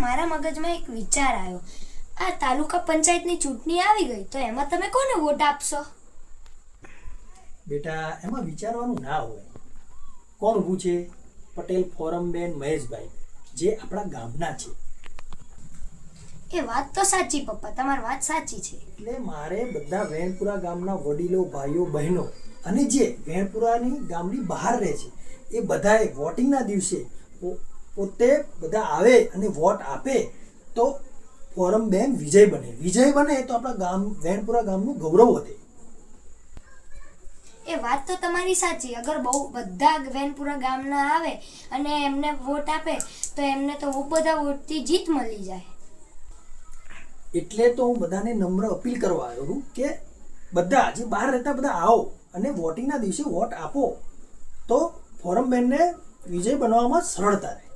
મારા મગજમાં એક વિચાર આવ્યો. આ તાલુકા પંચાયતની ચૂંટણી આવી ગઈ તો એમાં તમે કોને વોટ આપશો? બેટા એમાં વિચારવાનું ના હોય. કોણ ઊભું છે? પટેલ ફોરમબેન મહેશભાઈ, જે આપણા ગામના છે. એ વાત તો સાચી પપ્પા, તમારી વાત સાચી છે. એટલે મારે બધા વેણપુરા ગામના વડીલો, ભાઈઓ, બહેનો અને જે વેણપુરાની ગામની બહાર રહે છે એ બધાએ વોટિંગના દિવસે પોતે બધા આવે અને વોટ આપે તો ફોરમબેન વિજય બને. વિજય બને તો આપણા ગામ વેણપુરા ગામનું ગૌરવ વધે. એ વાત તો તમારી સાચી. અગર બહુ બધા વેનપુરા ગામના આવે અને એમને વોટ આપે તો એમને તો બહુ બધા વોટથી જીત મળી જાય. એટલે તો હું બધાને નમ્ર અપીલ કરવા આવ્યો છું કે બધા જે બહાર રહેતા બધા આવો અને વોટિંગના દિવસે વોટ આપો તો ફોરમબેનને વિજય બનવામાં સરળતા રહે.